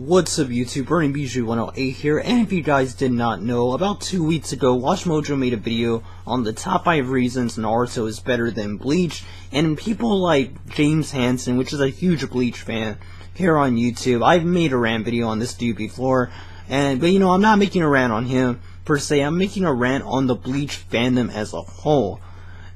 What's up YouTube, BJ108 here, and if you guys did not know, about 2 weeks ago, WatchMojo made a video on the top 5 reasons Naruto is better than Bleach, and people like James Hansen, which is a huge Bleach fan, here on YouTube. I've made a rant video on this dude before, but you know, I'm not making a rant on him per se, I'm making a rant on the Bleach fandom as a whole.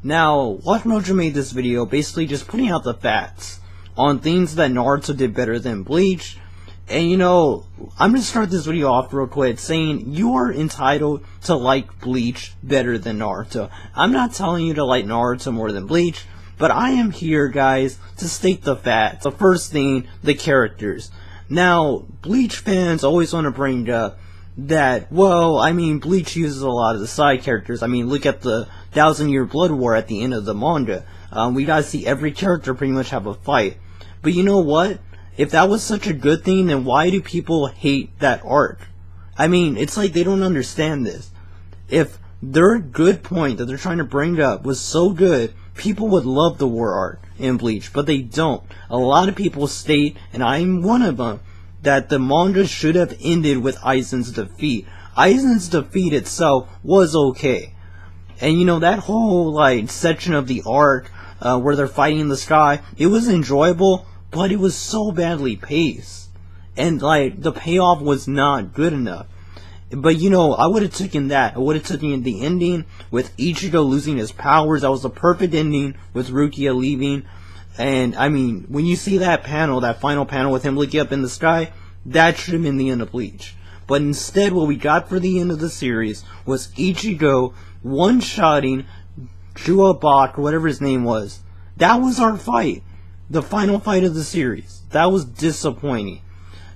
Now, WatchMojo made this video basically just putting out the facts on things that Naruto did better than Bleach. And you know, I'm gonna start this video off real quick saying you are entitled to like Bleach better than Naruto. I'm not telling you to like Naruto more than Bleach, but I am here, guys, to state the facts. The first thing, the characters. Now, Bleach fans always want to bring up that, well, I mean, Bleach uses a lot of the side characters. I mean, look at the 1,000-Year Blood War at the end of the manga. We gotta see every character pretty much have a fight. But you know what? If that was such a good thing, then why do people hate that arc? I mean, it's like they don't understand this. If their good point that they're trying to bring up was so good, people would love the war arc in Bleach, but they don't. A lot of people state, and I'm one of them, that the manga should have ended with Aizen's defeat. Aizen's defeat itself was okay. And you know, that whole like section of the arc where they're fighting in the sky, it was enjoyable, but it was so badly paced, and like the payoff was not good enough. But you know, I would have taken that. I would have taken the ending with Ichigo losing his powers. That was the perfect ending with Rukia leaving. And I mean, when you see that panel, that final panel with him looking up in the sky, that should have been the end of Bleach. But instead, what we got for the end of the series was Ichigo one-shotting Juabok, or whatever his name was. That was our fight. The final fight of the series. That was disappointing.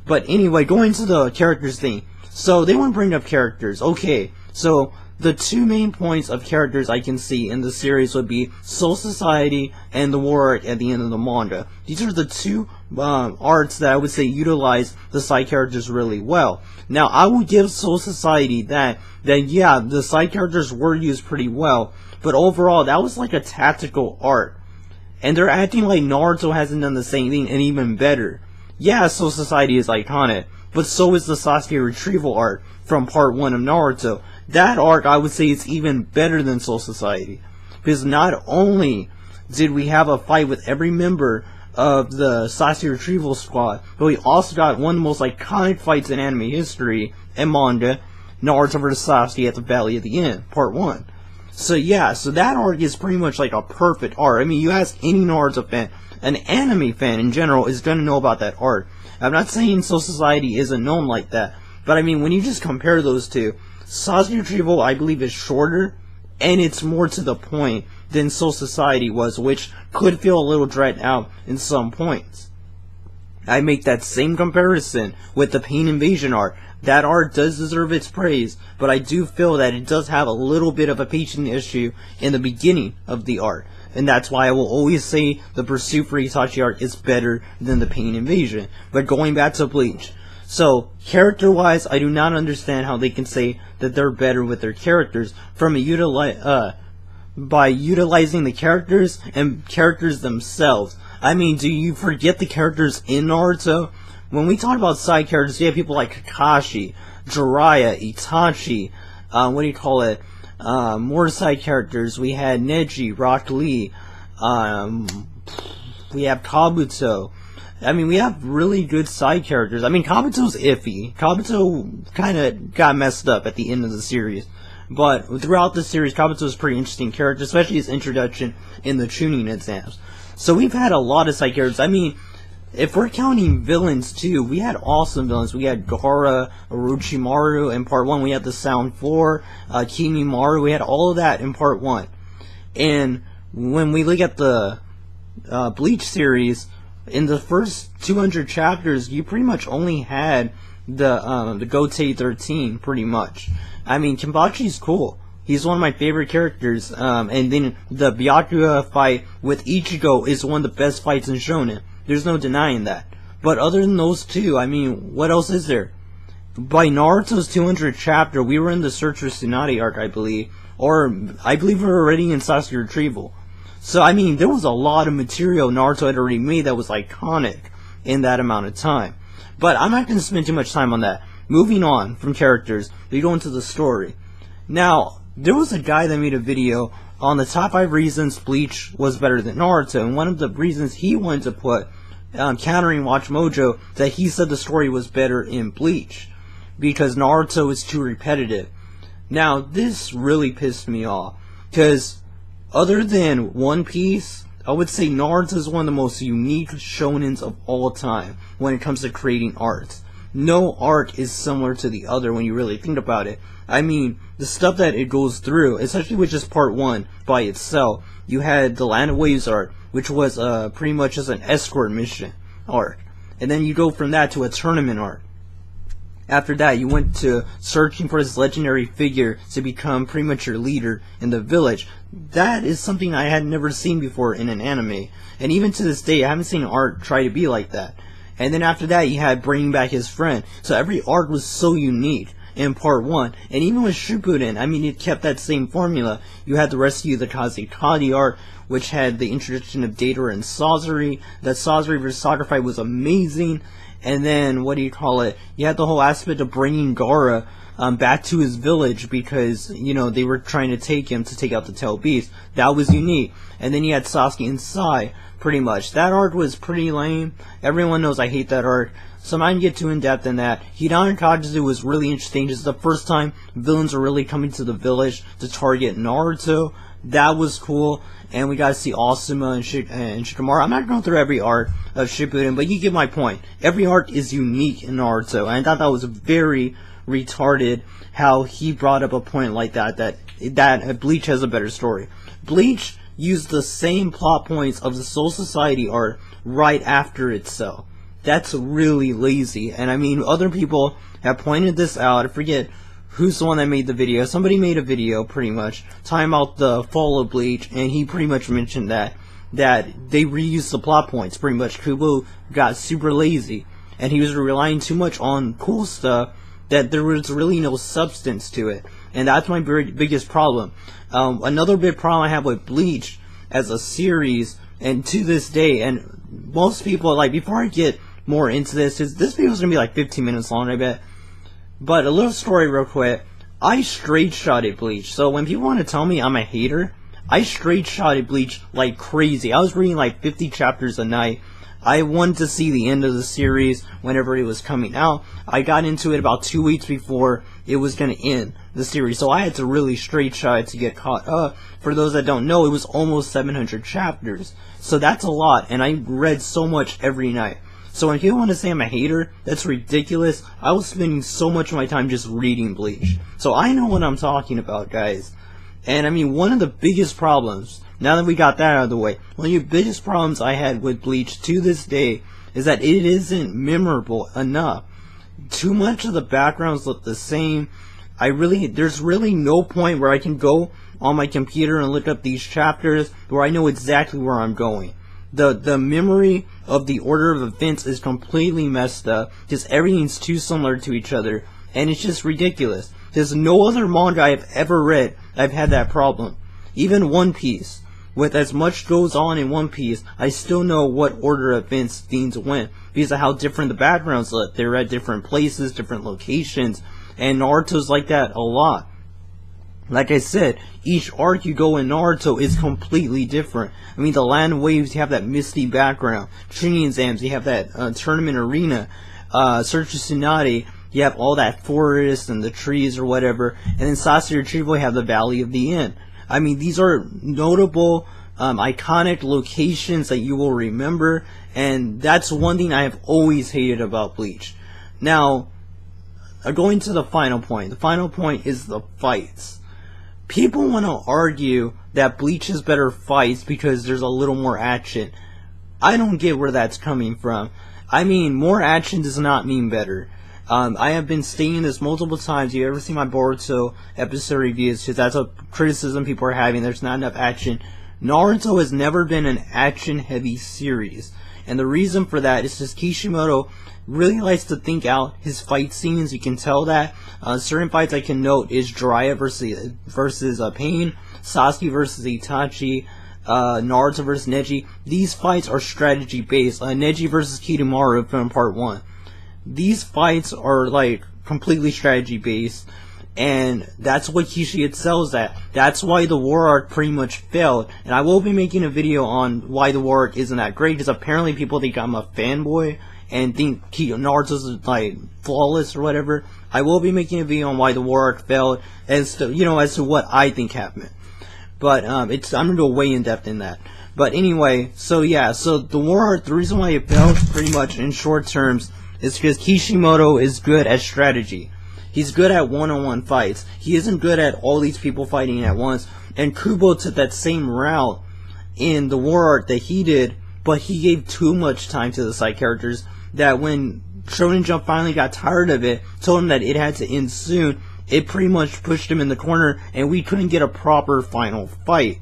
But anyway, going to the characters thing. So they want to bring up characters. Okay, so the two main points of characters I can see in the series would be Soul Society and the war arc at the end of the manga. These are the two arcs that I would say utilize the side characters really well. Now, I would give Soul Society that yeah, the side characters were used pretty well, but overall, that was like a tactical arc. And they're acting like Naruto hasn't done the same thing, and even better. Yeah, Soul Society is iconic, but so is the Sasuke retrieval arc from part 1 of Naruto. That arc, I would say, is even better than Soul Society. Because not only did we have a fight with every member of the Sasuke retrieval squad, but we also got one of the most iconic fights in anime history and manga, Naruto vs Sasuke at the Valley of the End, part 1. So yeah, so that arc is pretty much like a perfect arc. I mean, you ask any Naruto fan, an anime fan in general is going to know about that arc. I'm not saying Soul Society isn't known like that, but I mean, when you just compare those two, Sasuke Retrieval, I believe, is shorter, and it's more to the point than Soul Society was, which could feel a little dragged out in some points. I make that same comparison with the Pain Invasion arc. That arc does deserve its praise, but I do feel that it does have a little bit of a pacing issue in the beginning of the arc. And that's why I will always say the Pursuit for Itachi arc is better than the Pain Invasion. But going back to Bleach. So, character-wise, I do not understand how they can say that they're better with their characters by utilizing the characters and characters themselves. I mean, do you forget the characters in Naruto? When we talk about side characters, you have people like Kakashi, Jiraiya, Itachi, more side characters. We had Neji, Rock Lee, we have Kabuto. I mean, we have really good side characters. I mean, Kabuto's iffy. Kabuto kind of got messed up at the end of the series. But throughout the series, Kabuto's a pretty interesting character, especially his introduction in the Chunin exams. So we've had a lot of side characters. I mean, if we're counting villains too, we had awesome villains. We had Gaara, Orochimaru in part 1. We had the Sound 4, Kimimaro. We had all of that in part 1. And when we look at the Bleach series, in the first 200 chapters, you pretty much only had the Gotei 13, pretty much. I mean, Kenpachi's cool. He's one of my favorite characters. And then the Byakuya fight with Ichigo is one of the best fights in Shonen. There's no denying that. But other than those two, I mean, what else is there? By Naruto's 200th chapter, we were in the Search for Tsunade arc, I believe. Or, I believe we were already in Sasuke Retrieval. So, I mean, there was a lot of material Naruto had already made that was iconic in that amount of time. But I'm not going to spend too much time on that. Moving on from characters, we go into the story. Now, there was a guy that made a video on the top 5 reasons Bleach was better than Naruto, and one of the reasons he wanted to put, countering Watch Mojo, that he said the story was better in Bleach, because Naruto is too repetitive. Now, this really pissed me off, because other than One Piece, I would say Naruto is one of the most unique shonens of all time when it comes to creating arcs. No arc is similar to the other when you really think about it. I mean, the stuff that it goes through, especially with just part 1 by itself. You had the Land of Waves arc, which was pretty much just an escort mission arc. And then you go from that to a tournament arc. After that, you went to searching for this legendary figure to become pretty much your leader in the village. That is something I had never seen before in an anime. And even to this day, I haven't seen an arc try to be like that. And then after that, you had bringing back his friend. So every arc was so unique in part 1. And even with Shippuden, I mean, it kept that same formula. You had the rescue of the Kazekage arc, which had the introduction of Data and Sazori. That Sazori vs. Soccer fight was amazing. And then, you had the whole aspect of bringing Gaara back to his village because, they were trying to take him to take out the Tail Beast. That was unique. And then you had Sasuke and Sai, pretty much. That arc was pretty lame. Everyone knows I hate that arc, so I'm not going to get too in-depth in that. Hidan and Kajizu was really interesting. This is the first time villains are really coming to the village to target Naruto. That was cool. And we got to see Asuma and Shikamaru. I'm not going through every arc of Shippuden, but you get my point. Every arc is unique in Naruto, and I thought that was very retarded how he brought up a point like that Bleach has a better story. Bleach used the same plot points of the Soul Society arc right after itself. That's really lazy, and I mean, other people have pointed this out. I forget who's the one that made the video. Somebody made a video, pretty much, talking about the fall of Bleach, and he pretty much mentioned that they reused the plot points, pretty much. Kubo got super lazy, and he was relying too much on cool stuff that there was really no substance to it, and that's my biggest problem. Another big problem I have with Bleach as a series, and to this day, and most people, before I get more into this video is going to be 15 minutes long, I bet. But a little story real quick. I straight shotted Bleach. So when people want to tell me I'm a hater, I straight shotted Bleach like crazy. I was reading 50 chapters a night. I wanted to see the end of the series whenever it was coming out. I got into it about 2 weeks before it was going to end the series. So I had to really straight shot it to get caught up. For those that don't know, it was almost 700 chapters. So that's a lot. And I read so much every night. So when people want to say I'm a hater, that's ridiculous. I was spending so much of my time just reading Bleach. So I know what I'm talking about, guys. And I mean, one of the biggest problems, now that we got that out of the way, one of the biggest problems I had with Bleach to this day is that it isn't memorable enough. Too much of the backgrounds look the same. There's really no point where I can go on my computer and look up these chapters where I know exactly where I'm going. The memory of the order of events is completely messed up. Just everything's too similar to each other, and it's just ridiculous. There's no other manga I've ever read I've had that problem. Even One Piece, with as much goes on in One Piece, I still know what order of events things went because of how different the backgrounds look. They're at different places, different locations, and Naruto's like that a lot. Like I said, each arc you go in Naruto is completely different. I mean, the Land Waves, you have that misty background. Training exams, you have that tournament arena. Search of Tsunade, you have all that forest and the trees or whatever. And then Sasori Retrieval, you have the Valley of the End. I mean, these are notable, iconic locations that you will remember. And that's one thing I have always hated about Bleach. Now, going to the final point. The final point is the fights. People want to argue that Bleach has better fights because there's a little more action. I don't get where that's coming from. I mean, more action does not mean better. I have been stating this multiple times. You ever seen my Boruto episode reviews? Because that's a criticism people are having. There's not enough action. Naruto has never been an action-heavy series. And the reason for that is because Kishimoto really likes to think out his fight scenes. You can tell that. Certain fights I can note is Jiraiya versus Pain, Sasuke versus Itachi, Naruto versus Neji. These fights are strategy based. Neji versus Kidomaru from part 1. these fights are like completely strategy based, and that's what Kishi excels at. That's why the war arc pretty much failed, and I will be making a video on why the war arc isn't that great, because apparently people think I'm a fanboy and think Naruto's like flawless or whatever. I will be making a video on why the war arc failed, as to, as to what I think happened. But I'm gonna go way in depth in that. But anyway, so yeah, so the war arc, the reason why it failed pretty much in short terms is because Kishimoto is good at strategy. He's good at one-on-one fights. He isn't good at all these people fighting at once. And Kubo took that same route in the war arc that he did, but he gave too much time to the side characters, that when Shonen Jump finally got tired of it, told him that it had to end soon, it pretty much pushed him in the corner, and we couldn't get a proper final fight.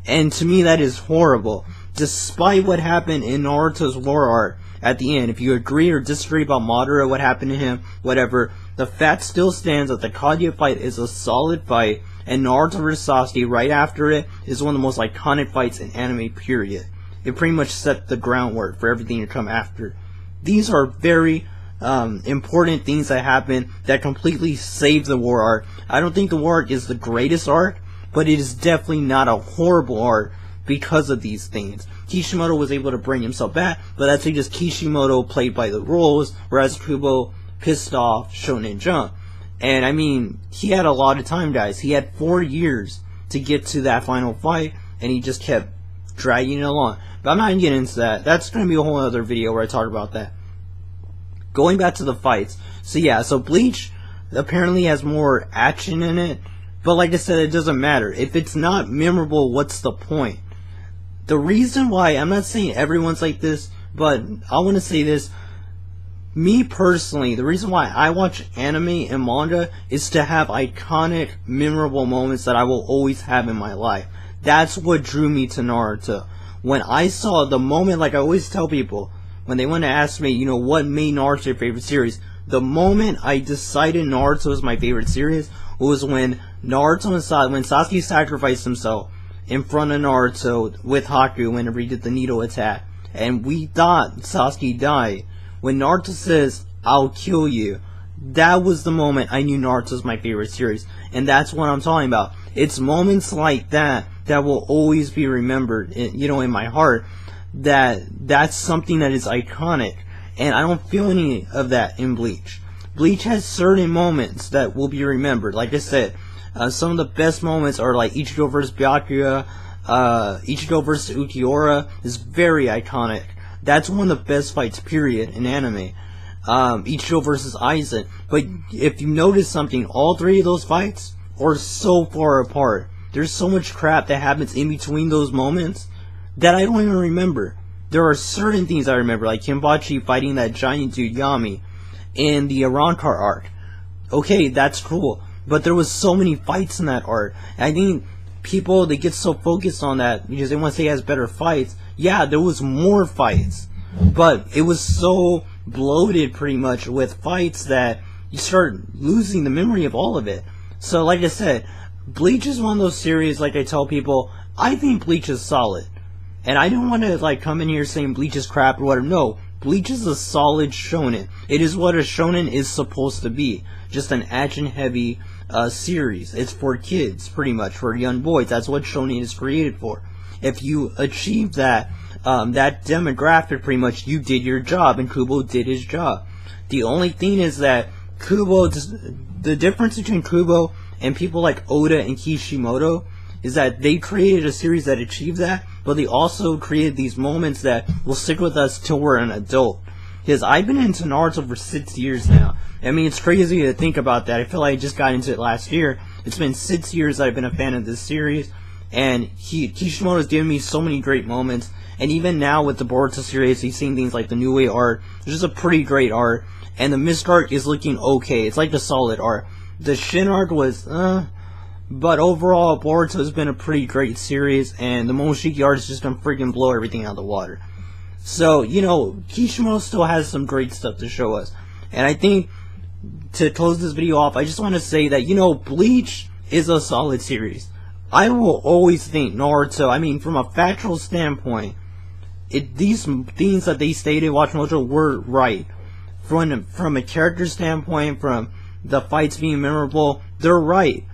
And to me, that is horrible. Despite what happened in Naruto's war arc at the end, if you agree or disagree about Madara, what happened to him, whatever, the fact still stands that the Kaguya fight is a solid fight, and Naruto vs Sasuke right after it is one of the most iconic fights in anime, period. It pretty much set the groundwork for everything to come after. These are very important things that happen that completely save the war arc. I don't think the war arc is the greatest arc, but it is definitely not a horrible arc because of these things. Kishimoto was able to bring himself back, but that's because Kishimoto played by the rules, whereas Kubo pissed off Shonen Jump. And I mean, he had a lot of time, guys. He had 4 years to get to that final fight, and he just kept dragging it along. But I'm not going to get into that. That's going to be a whole other video where I talk about that. Going back to the fights. So yeah, so Bleach apparently has more action in it, but like I said, it doesn't matter. If it's not memorable, what's the point? The reason why, I'm not saying everyone's like this, but I want to say this. Me personally, the reason why I watch anime and manga is to have iconic, memorable moments that I will always have in my life. That's what drew me to Naruto. When I saw the moment, like I always tell people, when they want to ask me, what made Naruto your favorite series, the moment I decided Naruto was my favorite series was when Naruto and when Sasuke sacrificed himself in front of Naruto with Haku whenever he did the needle attack, and we thought Sasuke died. When Naruto says, "I'll kill you," that was the moment I knew Naruto's my favorite series, and that's what I'm talking about. It's moments like that that will always be remembered, in my heart. That's something that is iconic, and I don't feel any of that in Bleach. Bleach has certain moments that will be remembered. Like I said, some of the best moments are like Ichigo vs Byakuya, Ichigo vs Ukiura is very iconic. That's one of the best fights, period, in anime. Ichigo vs Aizen. But if you notice something, all three of those fights are so far apart. There's so much crap that happens in between those moments that I don't even remember. There are certain things I remember, like Kenpachi fighting that giant dude Yami in the Arrancar arc. Okay, that's cool. But there was so many fights in that arc. And I think people, they get so focused on that because they want to say he has better fights. Yeah, there was more fights. But it was so bloated pretty much with fights that you start losing the memory of all of it. So like I said, Bleach is one of those series, like I tell people, I think Bleach is solid. And I don't want to come in here saying Bleach is crap or whatever. No, Bleach is a solid shonen. It is what a shonen is supposed to be. Just an action-heavy series. It's for kids, pretty much, for young boys. That's what shonen is created for. If you achieve that demographic, pretty much, you did your job, and Kubo did his job. The only thing is that the difference between Kubo and people like Oda and Kishimoto is that they created a series that achieved that, but they also created these moments that will stick with us till we're an adult. Because I've been into Naruto for 6 years now. I mean, it's crazy to think about that. I feel like I just got into it last year. It's been 6 years that I've been a fan of this series, and Kishimoto has given me so many great moments. And even now with the Boruto series, he's seen things like the New Way art, which is a pretty great art, and the Mist arc is looking okay. It's like the solid art. The Shin arc was, but overall, Boruto has been a pretty great series, and the Momoshiki art is just gonna freaking blow everything out of the water. So, Kishimoto still has some great stuff to show us. And I think, to close this video off, I just want to say that, Bleach is a solid series. I will always think Naruto, I mean, from a factual standpoint, these things that they stated, Watch Mojo, were right. from a character standpoint, from the fights being memorable, they're right.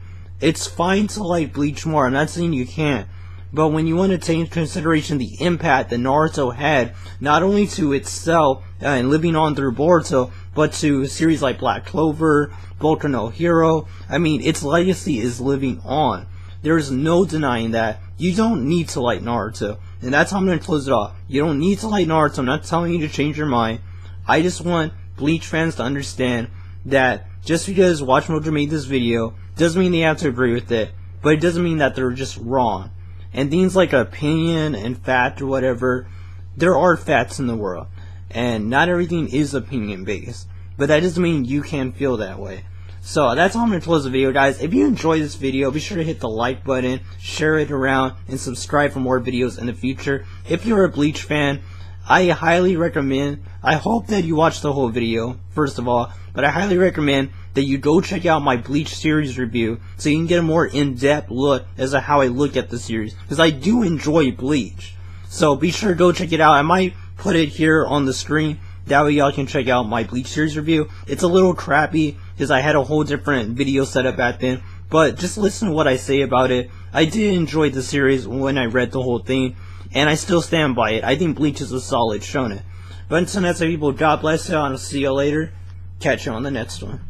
It's fine to like Bleach more. I'm not saying you can't. But when you want to take into consideration the impact that Naruto had, not only to itself and living on through Boruto, but to series like Black Clover, Boku no Hero, I mean, its legacy is living on. There is no denying that. You don't need to like Naruto. And that's how I'm going to close it off. You don't need to like Naruto. I'm not telling you to change your mind. I just want Bleach fans to understand that just because Watch Mojo made this video doesn't mean they have to agree with it, but it doesn't mean that they're just wrong. And things like opinion and fact or whatever, there are facts in the world, and not everything is opinion based, but that doesn't mean you can feel that way. So that's how I'm going to close the video, guys. If you enjoyed this video, be sure to hit the like button, share it around, and subscribe for more videos in the future. If you're a Bleach fan, I highly recommend, I hope that you watch the whole video, first of all, but I highly recommend that you go check out my Bleach series review so you can get a more in-depth look as to how I look at the series, because I do enjoy Bleach. So be sure to go check it out. I might put it here on the screen, that way y'all can check out my Bleach series review. It's a little crappy because I had a whole different video set up back then, but just listen to what I say about it. I did enjoy the series when I read the whole thing, and I still stand by it. I think Bleach is a solid shonen. But until next time, people, God bless you, and I'll see you later. Catch you on the next one.